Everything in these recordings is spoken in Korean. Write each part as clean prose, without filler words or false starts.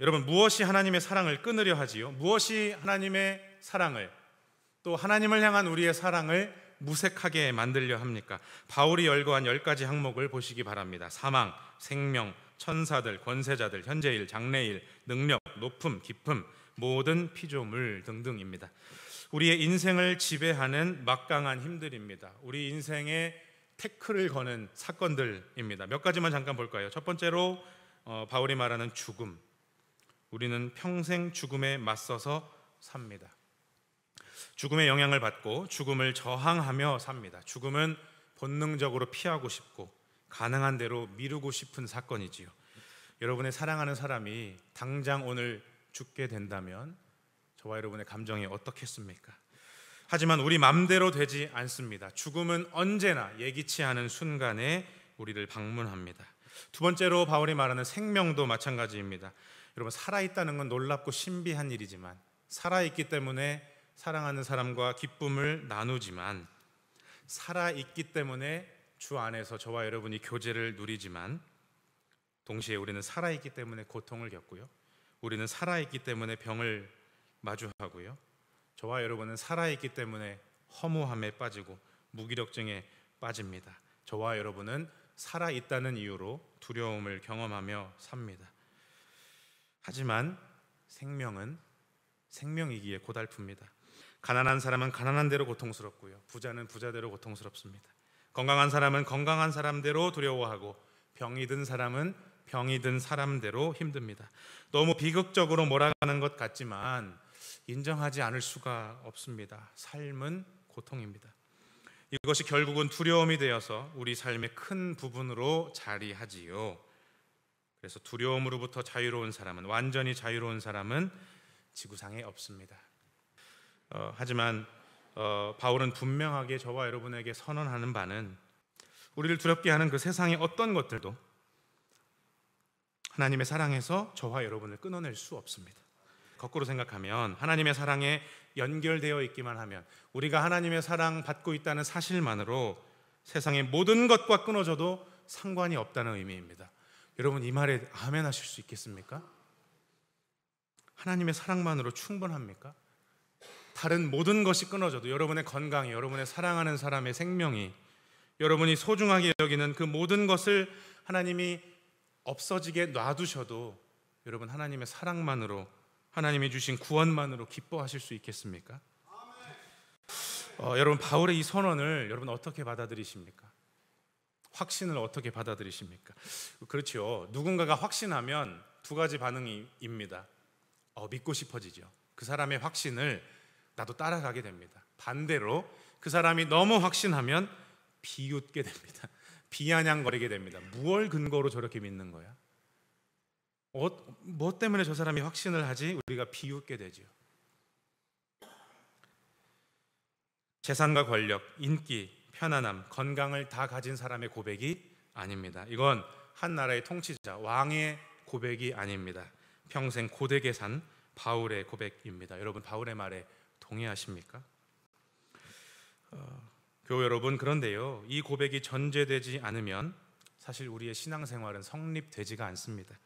여러분, 무엇이 하나님의 사랑을 끊으려 하지요? 무엇이 하나님의 사랑을, 또 하나님을 향한 우리의 사랑을 무색하게 만들려 합니까? 바울이 열거한 10가지 항목을 보시기 바랍니다. 사망, 생명, 천사들, 권세자들, 현재일, 장래일, 능력, 높음, 깊음, 모든 피조물 등등입니다. 우리의 인생을 지배하는 막강한 힘들입니다. 우리 인생에 태클을 거는 사건들입니다. 몇 가지만 잠깐 볼까요? 첫 번째로 바울이 말하는 죽음. 우리는 평생 죽음에 맞서서 삽니다. 죽음의 영향을 받고 죽음을 저항하며 삽니다. 죽음은 본능적으로 피하고 싶고 가능한 대로 미루고 싶은 사건이지요. 여러분의 사랑하는 사람이 당장 오늘 죽게 된다면 저와 여러분의 감정이 어떻겠습니까? 하지만 우리 맘대로 되지 않습니다. 죽음은 언제나 예기치 않은 순간에 우리를 방문합니다. 두 번째로 바울이 말하는 생명도 마찬가지입니다. 여러분, 살아있다는 건 놀랍고 신비한 일이지만, 살아있기 때문에 사랑하는 사람과 기쁨을 나누지만, 살아있기 때문에 주 안에서 저와 여러분이 교제를 누리지만, 동시에 우리는 살아있기 때문에 고통을 겪고요, 우리는 살아있기 때문에 병을 마주하고요, 저와 여러분은 살아있기 때문에 허무함에 빠지고 무기력증에 빠집니다. 저와 여러분은 살아있다는 이유로 두려움을 경험하며 삽니다. 하지만 생명은 생명이기에 고달픕니다. 가난한 사람은 가난한 대로 고통스럽고요, 부자는 부자대로 고통스럽습니다. 건강한 사람은 건강한 사람대로 두려워하고, 병이 든 사람은 병이 든 사람대로 힘듭니다. 너무 비극적으로 몰아가는 것 같지만 인정하지 않을 수가 없습니다. 삶은 고통입니다. 이것이 결국은 두려움이 되어서 우리 삶의 큰 부분으로 자리하지요. 그래서 두려움으로부터 자유로운 사람은, 완전히 자유로운 사람은 지구상에 없습니다. 하지만 바울은 분명하게 저와 여러분에게 선언하는 바는, 우리를 두렵게 하는 그 세상의 어떤 것들도 하나님의 사랑에서 저와 여러분을 끊어낼 수 없습니다. 거꾸로 생각하면, 하나님의 사랑에 연결되어 있기만 하면, 우리가 하나님의 사랑 받고 있다는 사실만으로 세상의 모든 것과 끊어져도 상관이 없다는 의미입니다. 여러분, 이 말에 아멘 하실 수 있겠습니까? 하나님의 사랑만으로 충분합니까? 다른 모든 것이 끊어져도, 여러분의 건강이, 여러분의 사랑하는 사람의 생명이, 여러분이 소중하게 여기는 그 모든 것을 하나님이 없어지게 놔두셔도 여러분, 하나님의 사랑만으로, 하나님이 주신 구원만으로 기뻐하실 수 있겠습니까? 여러분, 바울의 이 선언을 여러분 어떻게 받아들이십니까? 확신을 어떻게 받아들이십니까? 그렇죠. 누군가가 확신하면 두 가지 반응입니다. 믿고 싶어지죠. 그 사람의 확신을 나도 따라가게 됩니다. 반대로 그 사람이 너무 확신하면 비웃게 됩니다. 비아냥거리게 됩니다. 무엇 근거로 저렇게 믿는 거야? 뭐 때문에 저 사람이 확신을 하지? 우리가 비웃게 되죠. 재산과 권력, 인기, 편안함, 건강을 다 가진 사람의 고백이 아닙니다. 이건 한 나라의 통치자, 왕의 고백이 아닙니다. 평생 고되게 산 바울의 고백입니다. 여러분, 바울의 말에 동의하십니까? 교회 여러분, 그런데요, 이 고백이 전제되지 않으면 사실 우리의 신앙생활은 성립되지가 않습니다.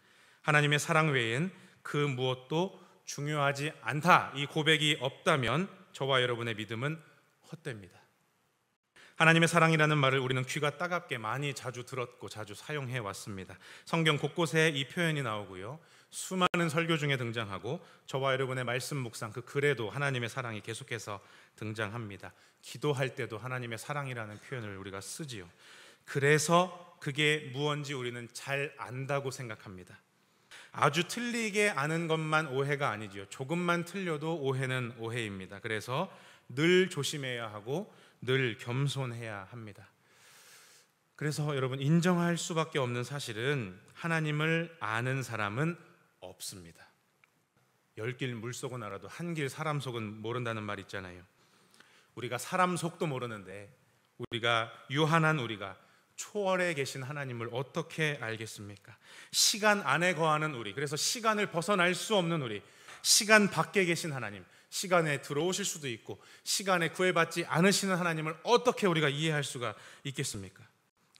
하나님의 사랑 외엔 그 무엇도 중요하지 않다, 이 고백이 없다면 저와 여러분의 믿음은 헛됩니다. 하나님의 사랑이라는 말을 우리는 귀가 따갑게 많이 자주 들었고 자주 사용해 왔습니다. 성경 곳곳에 이 표현이 나오고요, 수많은 설교 중에 등장하고, 저와 여러분의 말씀 묵상, 그 글에도 하나님의 사랑이 계속해서 등장합니다. 기도할 때도 하나님의 사랑이라는 표현을 우리가 쓰지요. 그래서 그게 무언지 우리는 잘 안다고 생각합니다. 아주 틀리게 아는 것만 오해가 아니지요. 조금만 틀려도 오해는 오해입니다. 그래서 늘 조심해야 하고 늘 겸손해야 합니다. 그래서 여러분, 인정할 수밖에 없는 사실은 하나님을 아는 사람은 없습니다. 10길 물속은 알아도 한 길 사람 속은 모른다는 말 있잖아요. 우리가 사람 속도 모르는데 우리가 유한한 우리가 초월에 계신 하나님을 어떻게 알겠습니까? 시간 안에 거하는 우리, 그래서 시간을 벗어날 수 없는 우리, 시간 밖에 계신 하나님, 시간에 들어오실 수도 있고 시간에 구애받지 않으시는 하나님을 어떻게 우리가 이해할 수가 있겠습니까?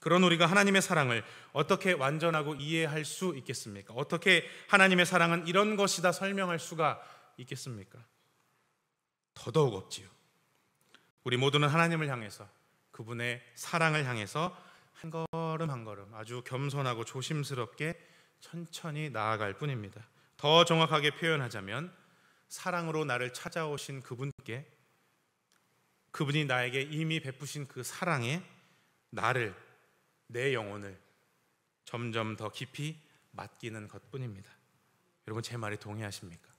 그런 우리가 하나님의 사랑을 어떻게 완전하고 이해할 수 있겠습니까? 어떻게 하나님의 사랑은 이런 것이다 설명할 수가 있겠습니까? 더더욱 없지요. 우리 모두는 하나님을 향해서, 그분의 사랑을 향해서 한 걸음 한 걸음 아주 겸손하고 조심스럽게 천천히 나아갈 뿐입니다. 더 정확하게 표현하자면 사랑으로 나를 찾아오신 그분께, 그분이 나에게 이미 베푸신 그 사랑에 나를, 내 영혼을 점점 더 깊이 맡기는 것뿐입니다. 여러분, 제 말에 동의하십니까?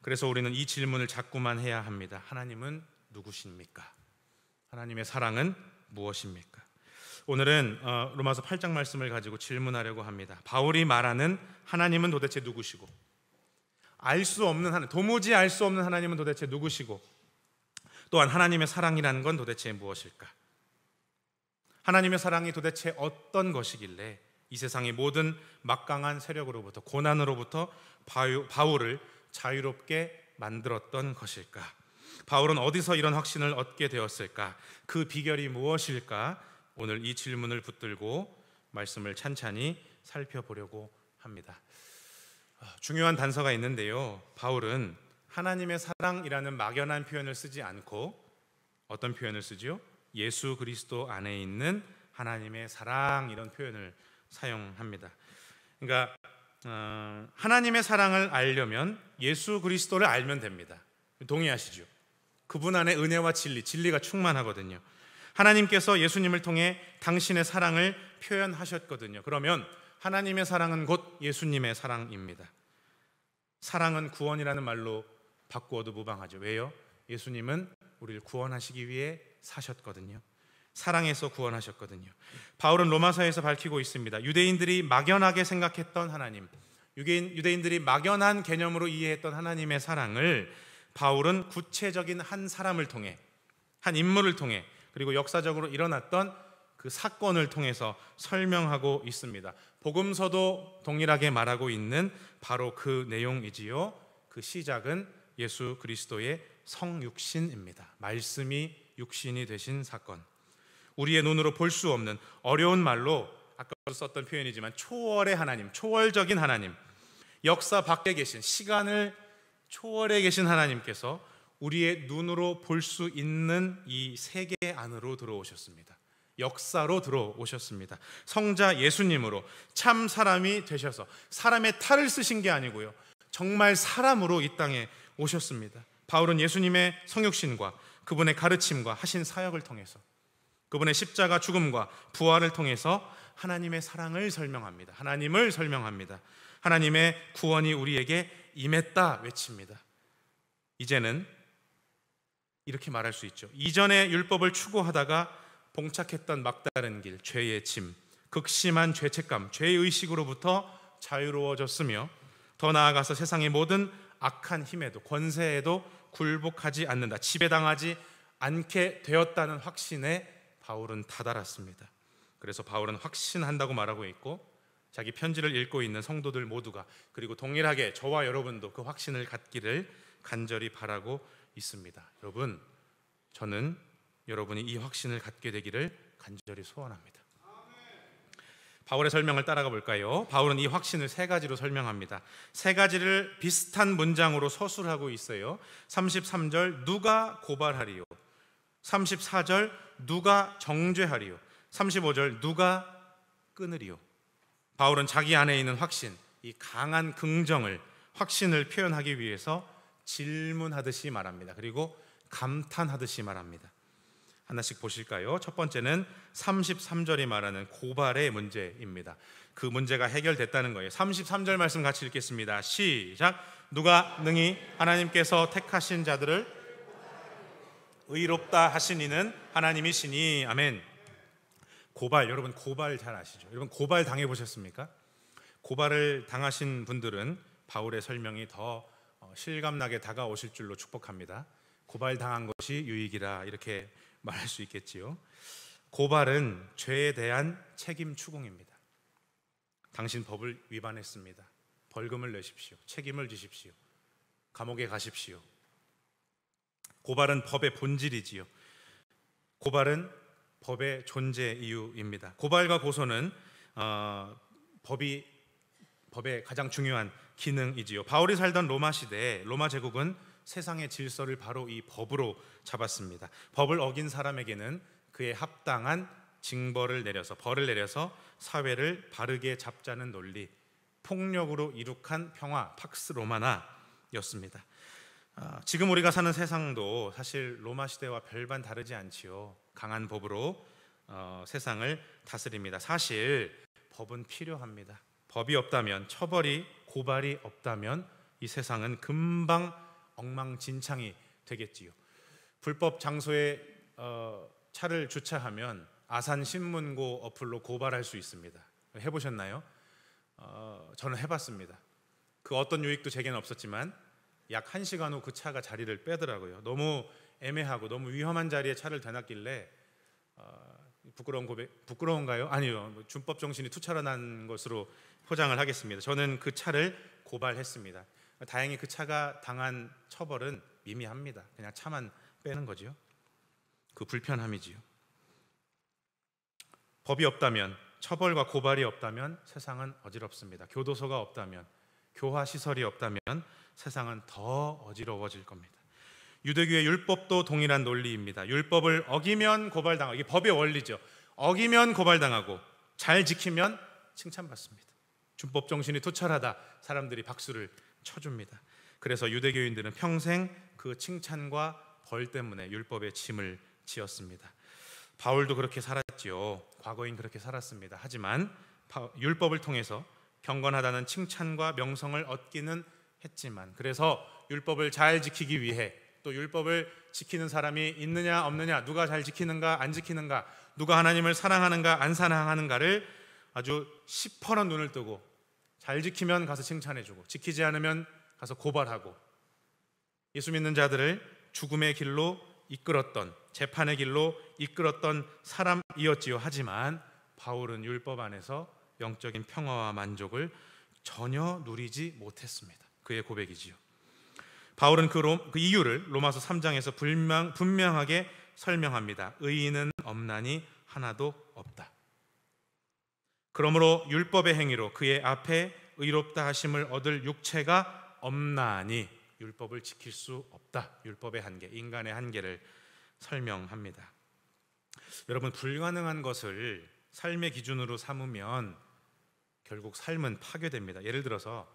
그래서 우리는 이 질문을 자꾸만 해야 합니다. 하나님은 누구십니까? 하나님의 사랑은 무엇입니까? 오늘은 로마서 8장 말씀을 가지고 질문하려고 합니다. 바울이 말하는 하나님은 도대체 누구시고, 알 수 없는 하나님, 도무지 알 수 없는 하나님은 도대체 누구시고, 또한 하나님의 사랑이라는 건 도대체 무엇일까? 하나님의 사랑이 도대체 어떤 것이길래 이 세상의 모든 막강한 세력으로부터, 고난으로부터 바울을 자유롭게 만들었던 것일까? 바울은 어디서 이런 확신을 얻게 되었을까? 그 비결이 무엇일까? 오늘 이 질문을 붙들고 말씀을 찬찬히 살펴보려고 합니다. 중요한 단서가 있는데요, 바울은 하나님의 사랑이라는 막연한 표현을 쓰지 않고 어떤 표현을 쓰죠? 예수 그리스도 안에 있는 하나님의 사랑, 이런 표현을 사용합니다. 그러니까 하나님의 사랑을 알려면 예수 그리스도를 알면 됩니다. 동의하시죠? 그분 안에 은혜와 진리가 충만하거든요. 하나님께서 예수님을 통해 당신의 사랑을 표현하셨거든요. 그러면 하나님의 사랑은 곧 예수님의 사랑입니다. 사랑은 구원이라는 말로 바꾸어도 무방하죠. 왜요? 예수님은 우리를 구원하시기 위해 사셨거든요. 사랑에서 구원하셨거든요. 바울은 로마서에서 밝히고 있습니다. 유대인들이 막연하게 생각했던 하나님, 유대인들이 막연한 개념으로 이해했던 하나님의 사랑을 바울은 구체적인 한 사람을 통해, 한 인물을 통해, 그리고 역사적으로 일어났던 그 사건을 통해서 설명하고 있습니다. 복음서도 동일하게 말하고 있는 바로 그 내용이지요. 그 시작은 예수 그리스도의 성육신입니다. 말씀이 육신이 되신 사건. 우리의 눈으로 볼 수 없는 어려운 말로 아까도 썼던 표현이지만 초월의 하나님, 초월적인 하나님, 역사 밖에 계신, 시간을 초월해 계신 하나님께서 우리의 눈으로 볼 수 있는 이 세계 안으로 들어오셨습니다. 역사로 들어오셨습니다. 성자 예수님으로 참 사람이 되셔서 사람의 탈을 쓰신 게 아니고요, 정말 사람으로 이 땅에 오셨습니다. 바울은 예수님의 성육신과 그분의 가르침과 하신 사역을 통해서, 그분의 십자가 죽음과 부활을 통해서 하나님의 사랑을 설명합니다. 하나님을 설명합니다. 하나님의 구원이 우리에게 임했다 외칩니다. 이제는 이렇게 말할 수 있죠. 이전에 율법을 추구하다가 봉착했던 막다른 길, 죄의 짐, 극심한 죄책감, 죄의식으로부터 자유로워졌으며, 더 나아가서 세상의 모든 악한 힘에도, 권세에도 굴복하지 않는다, 지배당하지 않게 되었다는 확신에 바울은 다다랐습니다. 그래서 바울은 확신한다고 말하고 있고, 자기 편지를 읽고 있는 성도들 모두가, 그리고 동일하게 저와 여러분도 그 확신을 갖기를 간절히 바라고 있습니다. 여러분, 저는 여러분이 이 확신을 갖게 되기를 간절히 소원합니다. 바울의 설명을 따라가 볼까요? 바울은 이 확신을 세 가지로 설명합니다. 세 가지를 비슷한 문장으로 서술하고 있어요. 33절 누가 고발하리요, 34절 누가 정죄하리요, 35절 누가 끊으리요. 바울은 자기 안에 있는 확신, 이 강한 긍정을, 확신을 표현하기 위해서 질문하듯이 말합니다. 그리고 감탄하듯이 말합니다. 하나씩 보실까요? 첫 번째는 33절이 말하는 고발의 문제입니다. 그 문제가 해결됐다는 거예요. 33절 말씀 같이 읽겠습니다. 시작. 누가 능히 하나님께서 택하신 자들을 의롭다 하신 이는 하나님이시니. 아멘. 고발, 여러분 고발 잘 아시죠? 여러분 고발 당해보셨습니까? 고발을 당하신 분들은 바울의 설명이 더 실감나게 다가오실 줄로 축복합니다. 고발당한 것이 유익이라, 이렇게 말할 수 있겠지요. 고발은 죄에 대한 책임 추궁입니다. 당신 법을 위반했습니다. 벌금을 내십시오. 책임을 지십시오. 감옥에 가십시오. 고발은 법의 본질이지요. 고발은 법의 존재 이유입니다. 고발과 고소는 법의 가장 중요한 기능이지요. 바울이 살던 로마 시대에 로마 제국은 세상의 질서를 바로 이 법으로 잡았습니다. 법을 어긴 사람에게는 그에 합당한 징벌을 내려서 벌을 내려서 사회를 바르게 잡자는 논리, 폭력으로 이룩한 평화, 팍스 로마나였습니다. 지금 우리가 사는 세상도 사실 로마 시대와 별반 다르지 않지요. 강한 법으로 세상을 다스립니다. 사실 법은 필요합니다. 법이 없다면, 처벌이 고발이 없다면 이 세상은 금방 엉망진창이 되겠지요. 불법 장소에 차를 주차하면 아산신문고 어플로 고발할 수 있습니다. 해보셨나요? 저는 해봤습니다. 그 어떤 유익도 제게는 없었지만 약 1시간 후 그 차가 자리를 빼더라고요. 너무 애매하고 너무 위험한 자리에 차를 대놨길래 부끄러운가요? 아니요. 준법 정신이 투철한 것으로 포장을 하겠습니다. 저는 그 차를 고발했습니다. 다행히 그 차가 당한 처벌은 미미합니다. 그냥 차만 빼는 거지요. 그 불편함이지요. 법이 없다면, 처벌과 고발이 없다면 세상은 어지럽습니다. 교도소가 없다면, 교화 시설이 없다면 세상은 더 어지러워질 겁니다. 유대교의 율법도 동일한 논리입니다. 율법을 어기면 고발당하고, 이게 법의 원리죠. 어기면 고발당하고 잘 지키면 칭찬받습니다. 준법 정신이 투철하다, 사람들이 박수를 쳐줍니다. 그래서 유대교인들은 평생 그 칭찬과 벌 때문에 율법의 짐을 지었습니다. 바울도 그렇게 살았지요. 과거인 그렇게 살았습니다. 하지만 율법을 통해서 경건하다는 칭찬과 명성을 얻기는 했지만, 그래서 율법을 잘 지키기 위해, 또 율법을 지키는 사람이 있느냐 없느냐, 누가 잘 지키는가 안 지키는가, 누가 하나님을 사랑하는가 안 사랑하는가를 아주 시퍼런 눈을 뜨고, 잘 지키면 가서 칭찬해주고 지키지 않으면 가서 고발하고, 예수 믿는 자들을 죽음의 길로 이끌었던, 재판의 길로 이끌었던 사람이었지요. 하지만 바울은 율법 안에서 영적인 평화와 만족을 전혀 누리지 못했습니다. 그의 고백이지요. 바울은 그 이유를 로마서 3장에서 분명하게 설명합니다. 의인은 없나니 하나도 없다. 그러므로 율법의 행위로 그의 앞에 의롭다 하심을 얻을 육체가 없나니, 율법을 지킬 수 없다. 율법의 한계, 인간의 한계를 설명합니다. 여러분, 불가능한 것을 삶의 기준으로 삼으면 결국 삶은 파괴됩니다. 예를 들어서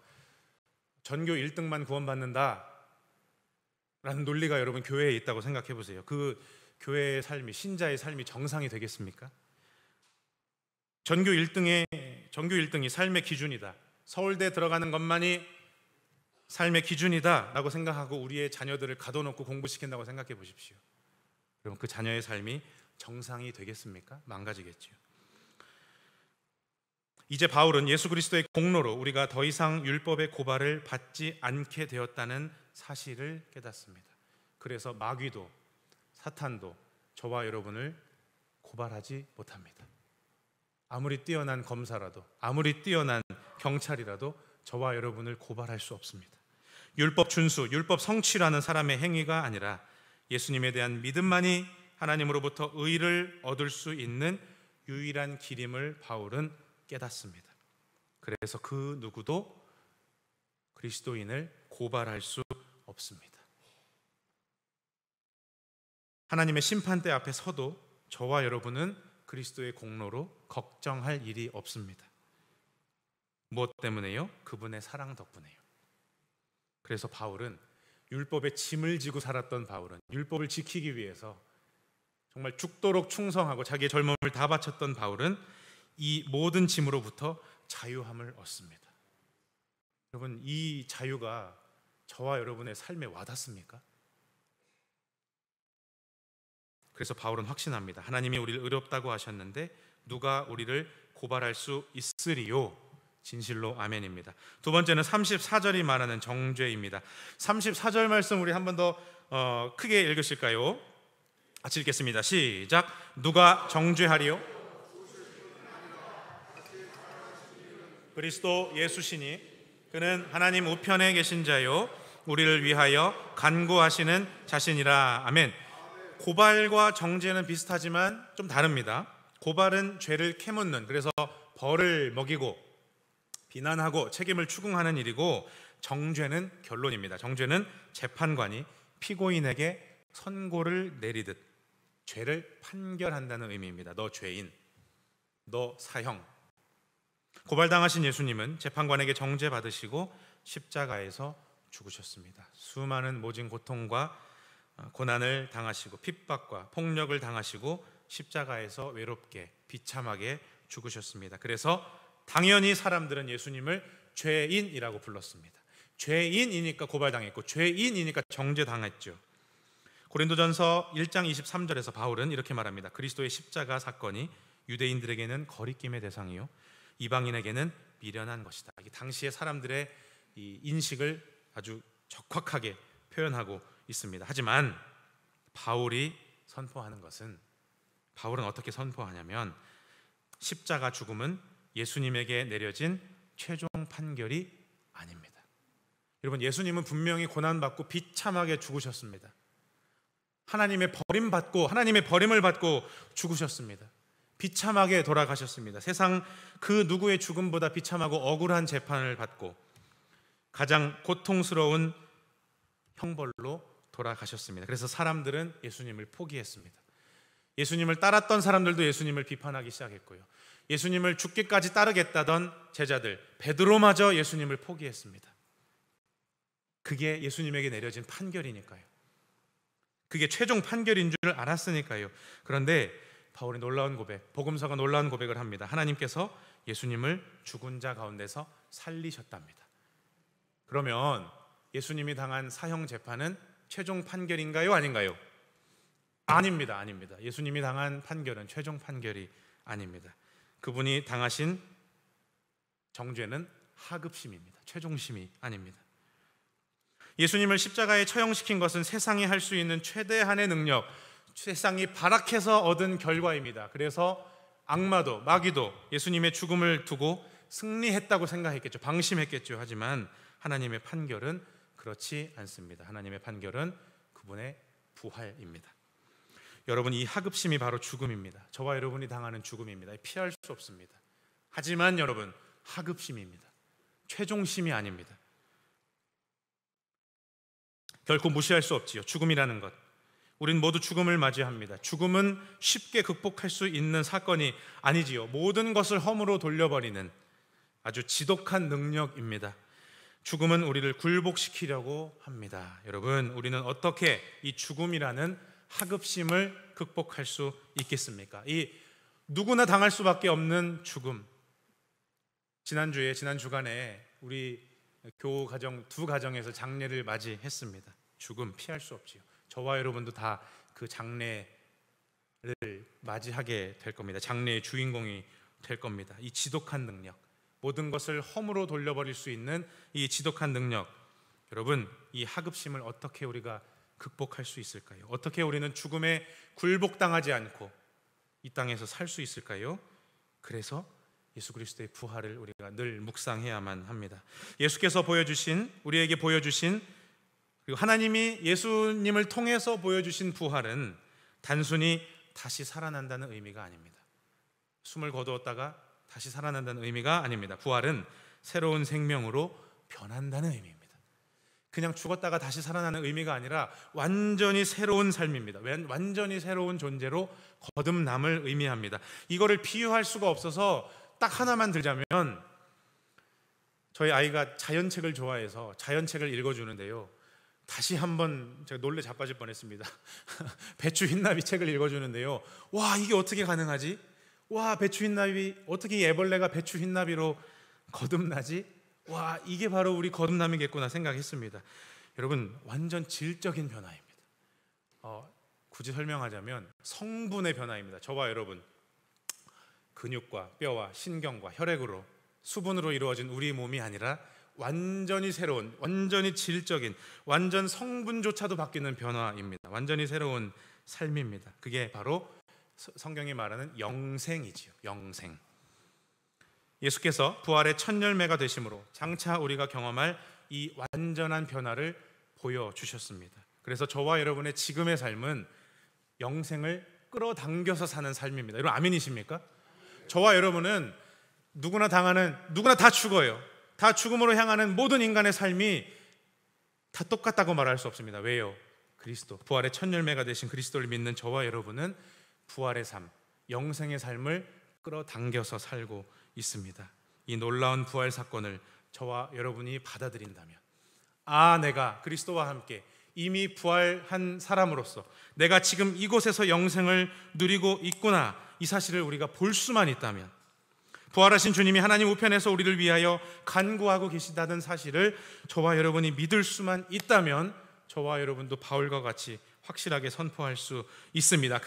전교 1등만 구원받는다 라는 논리가 여러분 교회에 있다고 생각해 보세요. 그 교회의 삶이, 신자의 삶이 정상이 되겠습니까? 전교 1등이 삶의 기준이다, 서울대 들어가는 것만이 삶의 기준이다 라고 생각하고 우리의 자녀들을 가둬놓고 공부시킨다고 생각해 보십시오. 그럼 그 자녀의 삶이 정상이 되겠습니까? 망가지겠지요. 이제 바울은 예수 그리스도의 공로로 우리가 더 이상 율법의 고발을 받지 않게 되었다는 사실을 깨닫습니다. 그래서 마귀도 사탄도 저와 여러분을 고발하지 못합니다. 아무리 뛰어난 검사라도, 아무리 뛰어난 경찰이라도 저와 여러분을 고발할 수 없습니다. 율법 준수, 율법 성취라는 사람의 행위가 아니라 예수님에 대한 믿음만이 하나님으로부터 의를 얻을 수 있는 유일한 길임을 바울은 깨닫습니다. 그래서 그 누구도 그리스도인을 고발할 수 없습니다. 하나님의 심판대 앞에 서도 저와 여러분은 그리스도의 공로로 걱정할 일이 없습니다. 무엇 때문에요? 그분의 사랑 덕분에요. 그래서 바울은, 율법의 짐을 지고 살았던 바울은, 율법을 지키기 위해서 정말 죽도록 충성하고 자기의 젊음을 다 바쳤던 바울은 이 모든 짐으로부터 자유함을 얻습니다. 여러분, 이 자유가 저와 여러분의 삶에 와닿습니까? 그래서 바울은 확신합니다. 하나님이 우리를 의롭다고 하셨는데 누가 우리를 고발할 수 있으리요? 진실로 아멘입니다. 두 번째는 34절이 말하는 정죄입니다. 34절 말씀 우리 한 번 더 크게 읽으실까요? 같이 읽겠습니다. 시작. 누가 정죄하리요? 그리스도 예수시니 그는 하나님 우편에 계신 자요 우리를 위하여 간구하시는 자신이라. 아멘. 고발과 정죄는 비슷하지만 좀 다릅니다. 고발은 죄를 캐묻는, 그래서 벌을 먹이고 비난하고 책임을 추궁하는 일이고, 정죄는 결론입니다. 정죄는 재판관이 피고인에게 선고를 내리듯 죄를 판결한다는 의미입니다. 너 죄인, 너 사형. 고발당하신 예수님은 재판관에게 정죄받으시고 십자가에서 죽으셨습니다. 수많은 모진 고통과 고난을 당하시고 핍박과 폭력을 당하시고 십자가에서 외롭게 비참하게 죽으셨습니다. 그래서 당연히 사람들은 예수님을 죄인이라고 불렀습니다. 죄인이니까 고발당했고 죄인이니까 정죄당했죠. 고린도전서 1장 23절에서 바울은 이렇게 말합니다. 그리스도의 십자가 사건이 유대인들에게는 거리낌의 대상이요 이방인에게는 미련한 것이다. 당시의 사람들의 이 인식을 아주 적확하게 표현하고 있습니다. 하지만 바울이 선포하는 것은, 바울은 어떻게 선포하냐면 십자가 죽음은 예수님에게 내려진 최종 판결이 아닙니다. 여러분, 예수님은 분명히 고난받고 비참하게 죽으셨습니다. 하나님의 버림을 받고 죽으셨습니다. 비참하게 돌아가셨습니다. 세상 그 누구의 죽음보다 비참하고 억울한 재판을 받고 가장 고통스러운 형벌로 돌아가셨습니다. 그래서 사람들은 예수님을 포기했습니다. 예수님을 따랐던 사람들도 예수님을 비판하기 시작했고요. 예수님을 죽기까지 따르겠다던 제자들, 베드로마저 예수님을 포기했습니다. 그게 예수님에게 내려진 판결이니까요. 그게 최종 판결인 줄 알았으니까요. 그런데 바울이 놀라운 고백, 복음서가 놀라운 고백을 합니다. 하나님께서 예수님을 죽은 자 가운데서 살리셨답니다. 그러면 예수님이 당한 사형 재판은 최종 판결인가요? 아닌가요? 아닙니다. 예수님이 당한 판결은 최종 판결이 아닙니다. 그분이 당하신 정죄는 하급심입니다. 최종심이 아닙니다. 예수님을 십자가에 처형시킨 것은 세상이 할 수 있는 최대한의 능력, 세상이 발악해서 얻은 결과입니다. 그래서 악마도 마귀도 예수님의 죽음을 두고 승리했다고 생각했겠죠. 방심했겠죠. 하지만 하나님의 판결은 그렇지 않습니다. 하나님의 판결은 그분의 부활입니다. 여러분, 이 하급심이 바로 죽음입니다. 저와 여러분이 당하는 죽음입니다. 피할 수 없습니다. 하지만 여러분, 하급심입니다. 최종심이 아닙니다. 결코 무시할 수 없지요. 죽음이라는 것. 우린 모두 죽음을 맞이합니다. 죽음은 쉽게 극복할 수 있는 사건이 아니지요. 모든 것을 허무로 돌려버리는 아주 지독한 능력입니다. 죽음은 우리를 굴복시키려고 합니다. 여러분, 우리는 어떻게 이 죽음이라는 하급심을 극복할 수 있겠습니까? 이 누구나 당할 수밖에 없는 죽음. 지난 주간에 우리 교우 가정 두 가정에서 장례를 맞이했습니다. 죽음 피할 수 없지요. 저와 여러분도 다 그 장례를 맞이하게 될 겁니다. 장례의 주인공이 될 겁니다. 이 지독한 능력, 모든 것을 허무로 돌려버릴 수 있는 이 지독한 능력, 여러분, 이 하급심을 어떻게 우리가 극복할 수 있을까요? 어떻게 우리는 죽음에 굴복당하지 않고 이 땅에서 살 수 있을까요? 그래서 예수 그리스도의 부활을 우리가 늘 묵상해야만 합니다. 예수께서 우리에게 보여주신, 그리고 하나님이 예수님을 통해서 보여주신 부활은 단순히 다시 살아난다는 의미가 아닙니다. 숨을 거두었다가 다시 살아난다는 의미가 아닙니다. 부활은 새로운 생명으로 변한다는 의미입니다. 그냥 죽었다가 다시 살아나는 의미가 아니라 완전히 새로운 삶입니다. 완전히 새로운 존재로 거듭남을 의미합니다. 이거를 비유할 수가 없어서 딱 하나만 들자면, 저희 아이가 자연책을 좋아해서 자연책을 읽어주는데요, 다시 한번 제가 놀래 자빠질 뻔했습니다. 배추 흰나비 책을 읽어주는데요, 와, 이게 어떻게 가능하지? 와, 배추 흰나비, 어떻게 이 애벌레가 배추 흰나비로 거듭나지? 와, 이게 바로 우리 거듭남이겠구나 생각했습니다. 여러분, 완전 질적인 변화입니다. 굳이 설명하자면 성분의 변화입니다. 저와 여러분, 근육과 뼈와 신경과 혈액으로, 수분으로 이루어진 우리 몸이 아니라 완전히 새로운, 완전히 질적인, 완전 성분조차도 바뀌는 변화입니다. 완전히 새로운 삶입니다. 그게 바로 성경이 말하는 영생이지요. 영생. 예수께서 부활의 첫 열매가 되심으로 장차 우리가 경험할 이 완전한 변화를 보여주셨습니다. 그래서 저와 여러분의 지금의 삶은 영생을 끌어당겨서 사는 삶입니다. 여러분 아멘이십니까? 저와 여러분은 누구나 다 죽어요. 다 죽음으로 향하는 모든 인간의 삶이 다 똑같다고 말할 수 없습니다. 왜요? 그리스도, 부활의 첫 열매가 되신 그리스도를 믿는 저와 여러분은 부활의 삶, 영생의 삶을 끌어당겨서 살고 있습니다. 이 놀라운 부활 사건을 저와 여러분이 받아들인다면, 내가 그리스도와 함께 이미 부활한 사람으로서 내가 지금 이곳에서 영생을 누리고 있구나, 이 사실을 우리가 볼 수만 있다면, 부활하신 주님이 하나님 우편에서 우리를 위하여 간구하고 계시다는 사실을 저와 여러분이 믿을 수만 있다면, 저와 여러분도 바울과 같이 확실하게 선포할 수 있습니다.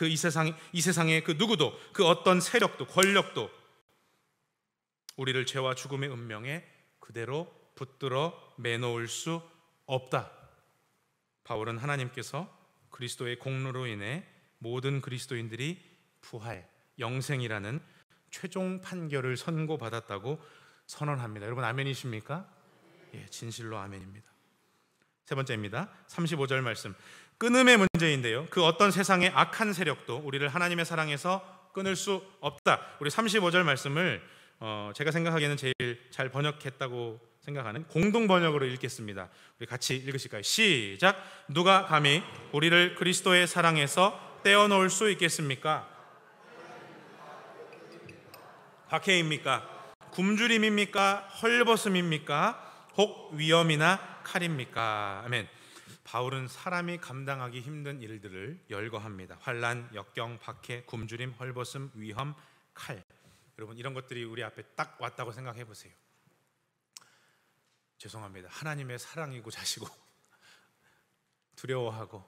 이 세상의 그 누구도, 그 어떤 세력도 권력도 우리를 죄와 죽음의 운명에 그대로 붙들어 매놓을 수 없다. 바울은 하나님께서 그리스도의 공로로 인해 모든 그리스도인들이 부활, 영생이라는 최종 판결을 선고받았다고 선언합니다. 여러분 아멘이십니까? 예, 진실로 아멘입니다. 세 번째입니다. 35절 말씀, 끊음의 문제인데요, 그 어떤 세상의 악한 세력도 우리를 하나님의 사랑에서 끊을 수 없다. 우리 35절 말씀을 제가 생각하기에는 제일 잘 번역했다고 생각하는 공동 번역으로 읽겠습니다. 우리 같이 읽으실까요? 시작. 누가 감히 우리를 그리스도의 사랑에서 떼어놓을 수 있겠습니까? 박해입니까? 굶주림입니까? 헐벗음입니까? 혹 위험이나 칼입니까? 아멘. 바울은 사람이 감당하기 힘든 일들을 열거합니다. 환난, 역경, 박해, 굶주림, 헐벗음, 위험, 칼. 여러분 이런 것들이 우리 앞에 딱 왔다고 생각해 보세요. 죄송합니다. 하나님의 사랑이고 자시고 두려워하고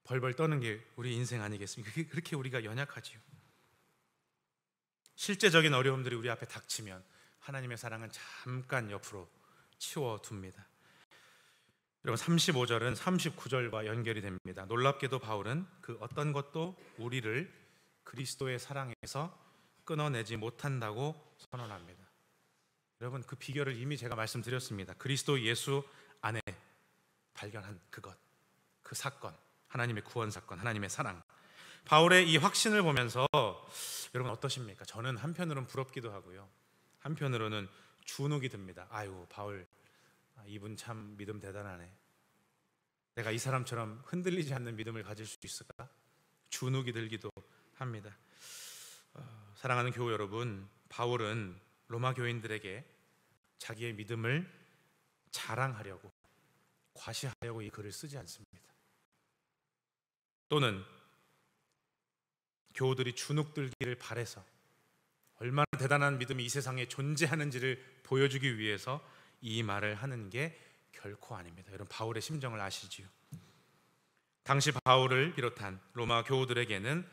벌벌 떠는 게 우리 인생 아니겠습니까? 그렇게 우리가 연약하지요. 실제적인 어려움들이 우리 앞에 닥치면 하나님의 사랑은 잠깐 옆으로 치워둡니다. 여러분 35절은 39절과 연결이 됩니다. 놀랍게도 바울은 그 어떤 것도 우리를 그리스도의 사랑에서 끊어내지 못한다고 선언합니다. 여러분 그 비결을 이미 제가 말씀드렸습니다. 그리스도 예수 안에 발견한 그것, 그 사건, 하나님의 구원 사건, 하나님의 사랑. 바울의 이 확신을 보면서 여러분 어떠십니까? 저는 한편으로는 부럽기도 하고요, 한편으로는 주눅이 듭니다. 아유, 바울 이분 참 믿음 대단하네. 내가 이 사람처럼 흔들리지 않는 믿음을 가질 수 있을까? 주눅이 들기도 합니다. 사랑하는 교우 여러분, 바울은 로마 교인들에게 자기의 믿음을 자랑하려고, 과시하려고 이 글을 쓰지 않습니다. 또는 교우들이 주눅들기를 바라서 얼마나 대단한 믿음이 이 세상에 존재하는지를 보여주기 위해서 이 말을 하는 게 결코 아닙니다. 여러분 바울의 심정을 아시지요? 당시 바울을 비롯한 로마 교우들에게는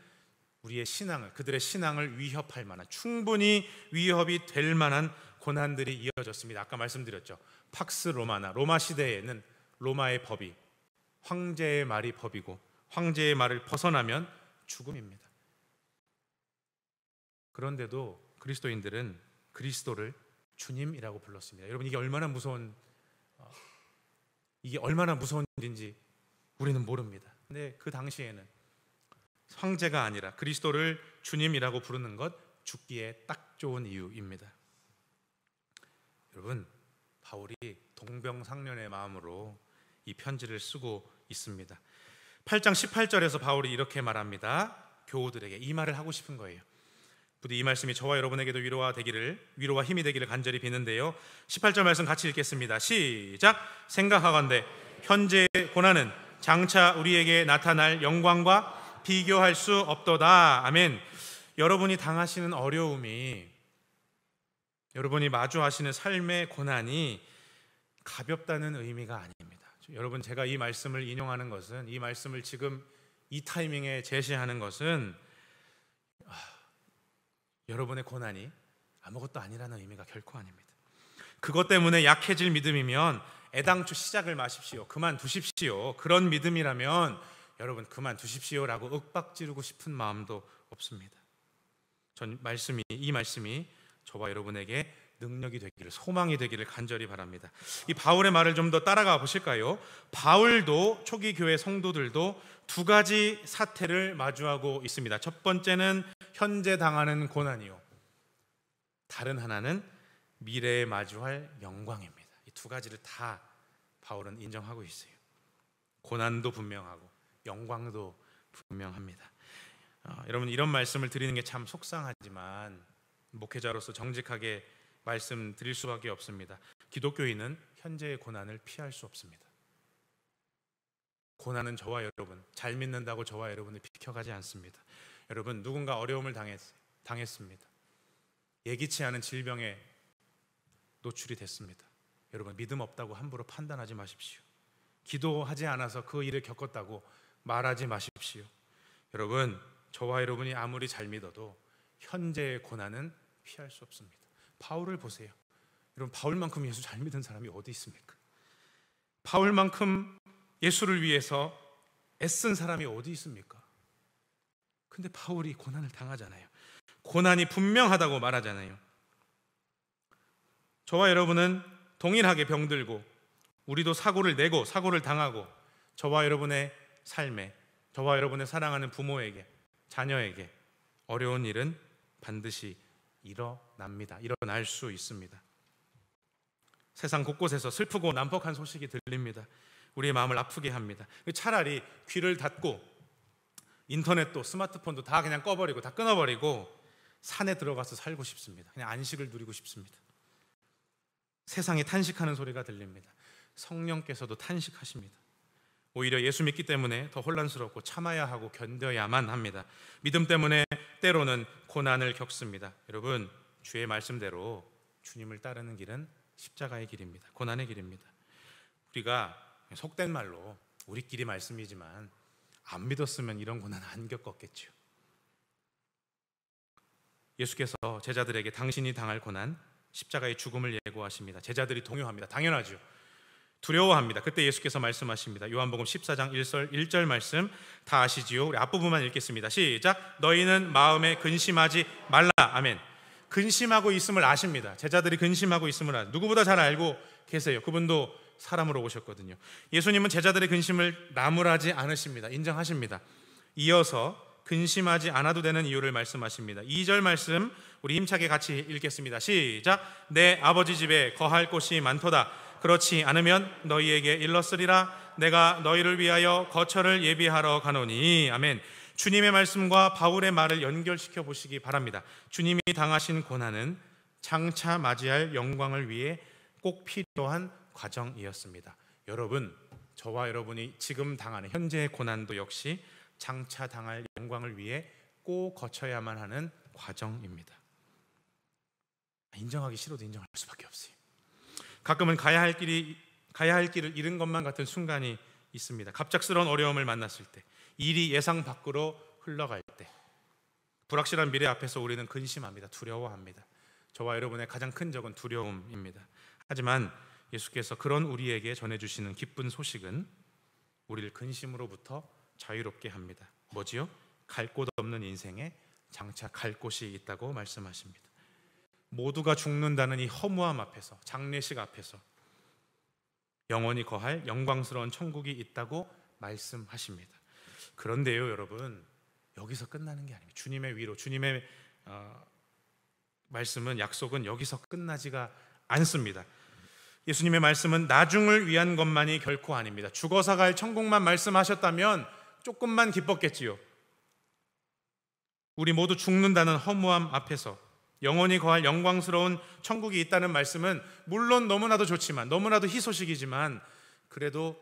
우리의 신앙을, 그들의 신앙을 위협할 만한, 충분히 위협이 될 만한 고난들이 이어졌습니다. 아까 말씀드렸죠. 팍스 로마나, 로마 시대에는 로마의 법이 황제의 말이 법이고 황제의 말을 벗어나면 죽음입니다. 그런데도 그리스도인들은 그리스도를 주님이라고 불렀습니다. 여러분 이게 얼마나 무서운 일인지 우리는 모릅니다. 근데 그 당시에는 황제가 아니라 그리스도를 주님이라고 부르는 것, 죽기에 딱 좋은 이유입니다. 여러분 바울이 동병상련의 마음으로 이 편지를 쓰고 있습니다. 8장 18절에서 바울이 이렇게 말합니다. 교우들에게 이 말을 하고 싶은 거예요. 부디 이 말씀이 저와 여러분에게도 위로와 힘이 되기를 간절히 비는데요. 18절 말씀 같이 읽겠습니다. 시작. 생각하건대 현재의 고난은 장차 우리에게 나타날 영광과 비교할 수 없도다. 아멘. 여러분이 당하시는 어려움이, 여러분이 마주하시는 삶의 고난이 가볍다는 의미가 아닙니다. 여러분 제가 이 말씀을 인용하는 것은, 이 말씀을 지금 이 타이밍에 제시하는 것은 여러분의 고난이 아무것도 아니라는 의미가 결코 아닙니다. 그것 때문에 약해질 믿음이면 애당초 시작을 마십시오. 그만두십시오. 그런 믿음이라면 여러분 그만두십시오라고 윽박지르고 싶은 마음도 없습니다. 이 말씀이 저와 여러분에게 능력이 되기를, 소망이 되기를 간절히 바랍니다. 이 바울의 말을 좀 더 따라가 보실까요? 바울도, 초기 교회 성도들도 두 가지 사태를 마주하고 있습니다. 첫 번째는 현재 당하는 고난이요, 다른 하나는 미래에 마주할 영광입니다. 이 두 가지를 다 바울은 인정하고 있어요. 고난도 분명하고 영광도 분명합니다. 여러분, 이런 말씀을 드리는 게 참 속상하지만 목회자로서 정직하게 말씀드릴 수밖에 없습니다. 기독교인은 현재의 고난을 피할 수 없습니다. 고난은 저와 여러분, 잘 믿는다고 저와 여러분을 비켜가지 않습니다. 여러분, 누군가 어려움을 당했습니다. 예기치 않은 질병에 노출이 됐습니다. 여러분, 믿음 없다고 함부로 판단하지 마십시오. 기도하지 않아서 그 일을 겪었다고 말하지 마십시오. 여러분, 저와 여러분이 아무리 잘 믿어도 현재의 고난은 피할 수 없습니다. 바울을 보세요. 여러분, 바울만큼 예수 잘 믿은 사람이 어디 있습니까? 바울만큼 예수를 위해서 애쓴 사람이 어디 있습니까? 근데 바울이 고난을 당하잖아요. 고난이 분명하다고 말하잖아요. 저와 여러분은 동일하게 병들고, 우리도 사고를 내고 사고를 당하고, 저와 여러분의 삶에, 저와 여러분의 사랑하는 부모에게, 자녀에게 어려운 일은 반드시 일어납니다. 일어날 수 있습니다. 세상 곳곳에서 슬프고 난폭한 소식이 들립니다. 우리의 마음을 아프게 합니다. 차라리 귀를 닫고 인터넷도 스마트폰도 다 그냥 꺼버리고 다 끊어버리고 산에 들어가서 살고 싶습니다. 그냥 안식을 누리고 싶습니다. 세상에 탄식하는 소리가 들립니다. 성령께서도 탄식하십니다. 오히려 예수 믿기 때문에 더 혼란스럽고 참아야 하고 견뎌야만 합니다. 믿음 때문에 때로는 고난을 겪습니다. 여러분, 주의 말씀대로 주님을 따르는 길은 십자가의 길입니다. 고난의 길입니다. 우리가 속된 말로 우리끼리 말씀이지만 안 믿었으면 이런 고난 안 겪었겠죠. 예수께서 제자들에게 당신이 당할 고난, 십자가의 죽음을 예고하십니다. 제자들이 동요합니다. 당연하죠. 두려워합니다. 그때 예수께서 말씀하십니다. 요한복음 14장 1절 말씀 다 아시지요? 우리 앞부분만 읽겠습니다. 시작. 너희는 마음에 근심하지 말라. 아멘. 근심하고 있음을 아십니다. 제자들이 근심하고 있음을 누구보다 잘 알고 계세요. 그분도 사람으로 오셨거든요. 예수님은 제자들의 근심을 나무라지 않으십니다. 인정하십니다. 이어서 근심하지 않아도 되는 이유를 말씀하십니다. 2절 말씀 우리 힘차게 같이 읽겠습니다. 시작. 내 아버지 집에 거할 곳이 많도다. 그렇지 않으면 너희에게 일렀으리라. 내가 너희를 위하여 거처를 예비하러 가노니. 아멘. 주님의 말씀과 바울의 말을 연결시켜 보시기 바랍니다. 주님이 당하신 고난은 장차 맞이할 영광을 위해 꼭 필요한 과정이었습니다. 여러분, 저와 여러분이 지금 당하는 현재의 고난도 역시 장차 당할 영광을 위해 꼭 거쳐야만 하는 과정입니다. 인정하기 싫어도 인정할 수밖에 없어요. 가끔은 가야 할 길을 잃은 것만 같은 순간이 있습니다. 갑작스러운 어려움을 만났을 때, 일이 예상 밖으로 흘러갈 때, 불확실한 미래 앞에서 우리는 근심합니다. 두려워합니다. 저와 여러분의 가장 큰 적은 두려움입니다. 하지만 예수께서 그런 우리에게 전해주시는 기쁜 소식은 우리를 근심으로부터 자유롭게 합니다. 뭐지요? 갈 곳 없는 인생에 장차 갈 곳이 있다고 말씀하십니다. 모두가 죽는다는 이 허무함 앞에서, 장례식 앞에서 영원히 거할 영광스러운 천국이 있다고 말씀하십니다. 그런데요, 여러분, 여기서 끝나는 게 아닙니다. 주님의 위로, 주님의 말씀은, 약속은 여기서 끝나지가 않습니다. 예수님의 말씀은 나중을 위한 것만이 결코 아닙니다. 죽어서 갈 천국만 말씀하셨다면 조금만 기뻤겠지요. 우리 모두 죽는다는 허무함 앞에서 영원히 거할 영광스러운 천국이 있다는 말씀은 물론 너무나도 좋지만, 너무나도 희소식이지만, 그래도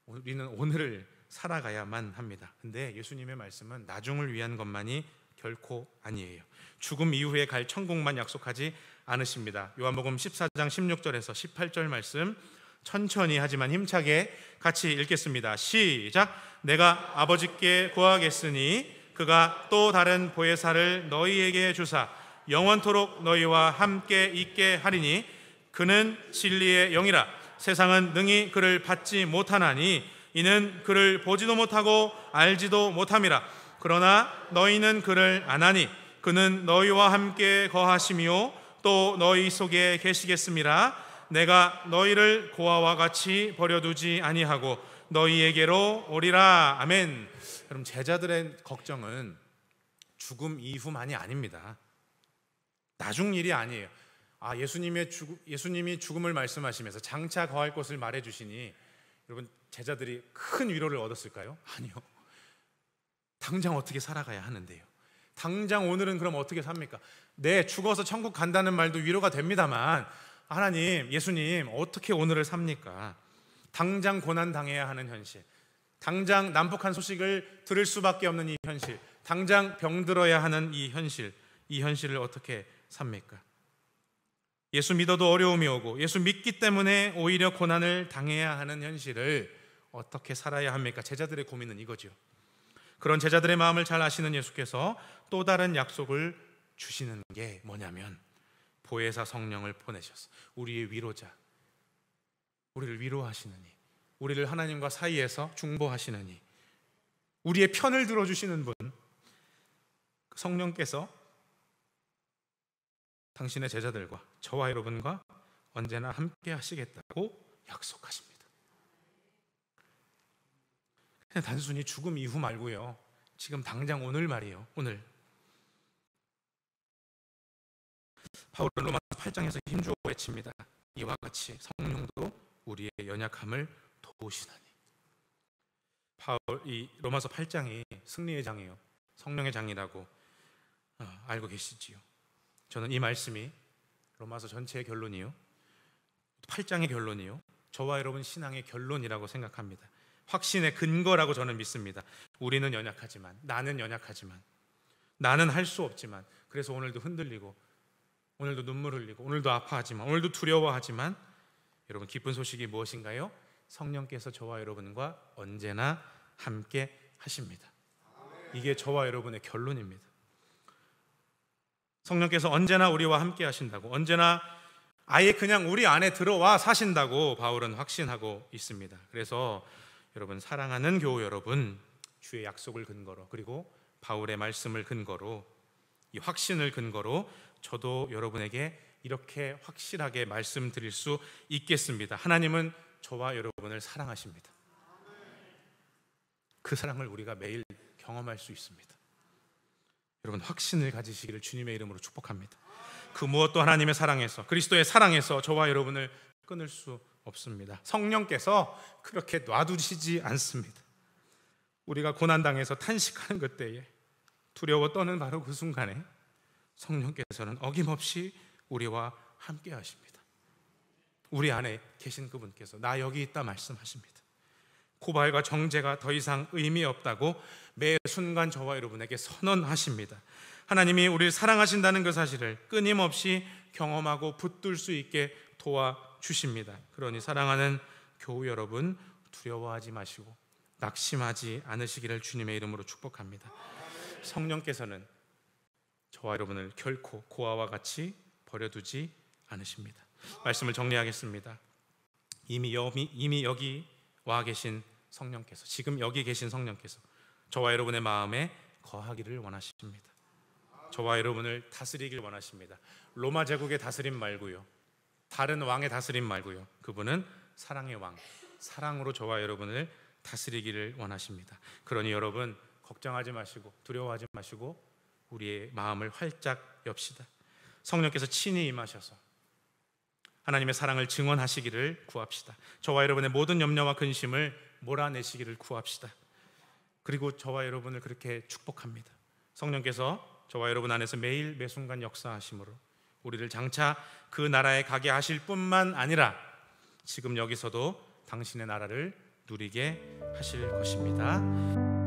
우리는 오늘을 살아가야만 합니다. 근데 예수님의 말씀은 나중을 위한 것만이 결코 아니에요. 죽음 이후에 갈 천국만 약속하지 않으십니다. 요한복음 14장 16절에서 18절 말씀 천천히 하지만 힘차게 같이 읽겠습니다. 시작. 내가 아버지께 구하겠으니 그가 또 다른 보혜사를 너희에게 주사 영원토록 너희와 함께 있게 하리니 그는 진리의 영이라. 세상은 능히 그를 받지 못하나니 이는 그를 보지도 못하고 알지도 못함이라. 그러나 너희는 그를 아나니 그는 너희와 함께 거하시며 또 너희 속에 계시겠음이라. 내가 너희를 고아와 같이 버려두지 아니하고 너희에게로 오리라. 아멘. 여러분, 제자들의 걱정은 죽음 이후만이 아닙니다. 나중 일이 아니에요. 예수님이 죽음을 말씀하시면서 장차 거할 곳을 말해주시니 여러분, 제자들이 큰 위로를 얻었을까요? 아니요. 당장 어떻게 살아가야 하는데요. 당장 오늘은 그럼 어떻게 삽니까? 네, 죽어서 천국 간다는 말도 위로가 됩니다만, 하나님, 예수님, 어떻게 오늘을 삽니까? 당장 고난 당해야 하는 현실, 당장 난폭한 소식을 들을 수밖에 없는 이 현실, 당장 병들어야 하는 이 현실을 어떻게 삽니까? 예수 믿어도 어려움이 오고 예수 믿기 때문에 오히려 고난을 당해야 하는 현실을 어떻게 살아야 합니까? 제자들의 고민은 이거죠. 그런 제자들의 마음을 잘 아시는 예수께서 또 다른 약속을 주시는 게 뭐냐면, 보혜사 성령을 보내셔서 우리의 위로자, 우리를 위로하시느니, 우리를 하나님과 사이에서 중보하시느니, 우리의 편을 들어주시는 분, 성령께서 당신의 제자들과 저와 여러분과 언제나 함께 하시겠다고 약속하십니다. 그냥 단순히 죽음 이후 말고요, 지금 당장 오늘 말이에요. 오늘 바울은 로마서 8장에서 힘주어 외칩니다. 이와 같이 성령도 우리의 연약함을 도우시나니. 이 로마서 8장이 승리의 장이에요. 성령의 장이라고 알고 계시지요. 저는 이 말씀이 로마서 전체의 결론이요, 8장의 결론이요, 저와 여러분 신앙의 결론이라고 생각합니다. 확신의 근거라고 저는 믿습니다. 우리는 연약하지만, 나는 연약하지만, 나는 할 수 없지만, 그래서 오늘도 흔들리고, 오늘도 눈물 흘리고, 오늘도 아파하지만, 오늘도 두려워하지만, 여러분, 기쁜 소식이 무엇인가요? 성령께서 저와 여러분과 언제나 함께 하십니다. 이게 저와 여러분의 결론입니다. 성령께서 언제나 우리와 함께 하신다고, 언제나 아예 그냥 우리 안에 들어와 사신다고 바울은 확신하고 있습니다. 그래서 여러분, 사랑하는 교우 여러분, 주의 약속을 근거로, 그리고 바울의 말씀을 근거로, 이 확신을 근거로 저도 여러분에게 이렇게 확실하게 말씀드릴 수 있겠습니다. 하나님은 저와 여러분을 사랑하십니다. 그 사랑을 우리가 매일 경험할 수 있습니다. 여러분, 확신을 가지시기를 주님의 이름으로 축복합니다. 그 무엇도 하나님의 사랑에서, 그리스도의 사랑에서 저와 여러분을 끊을 수 없습니다. 성령께서 그렇게 놔두시지 않습니다. 우리가 고난당해서 탄식하는 그때에, 두려워 떠는 바로 그 순간에 성령께서는 어김없이 우리와 함께 하십니다. 우리 안에 계신 그분께서 나 여기 있다 말씀하십니다. 고발과 정죄가 더 이상 의미 없다고 매 순간 저와 여러분에게 선언하십니다. 하나님이 우리를 사랑하신다는 그 사실을 끊임없이 경험하고 붙들 수 있게 도와주십니다. 그러니 사랑하는 교우 여러분, 두려워하지 마시고 낙심하지 않으시기를 주님의 이름으로 축복합니다. 성령께서는 저와 여러분을 결코 고아와 같이 버려두지 않으십니다. 말씀을 정리하겠습니다. 이미 여기 와 계신 성령께서, 지금 여기 계신 성령께서 저와 여러분의 마음에 거하기를 원하십니다. 저와 여러분을 다스리길 원하십니다. 로마 제국의 다스림 말고요, 다른 왕의 다스림 말고요, 그분은 사랑의 왕, 사랑으로 저와 여러분을 다스리기를 원하십니다. 그러니 여러분, 걱정하지 마시고 두려워하지 마시고 우리의 마음을 활짝 엽시다. 성령께서 친히 임하셔서 하나님의 사랑을 증언하시기를 구합시다. 저와 여러분의 모든 염려와 근심을 몰아내시기를 구합시다. 그리고 저와 여러분을 그렇게 축복합니다. 성령께서 저와 여러분 안에서 매일 매순간 역사하심으로 우리를 장차 그 나라에 가게 하실 뿐만 아니라 지금 여기서도 당신의 나라를 누리게 하실 것입니다.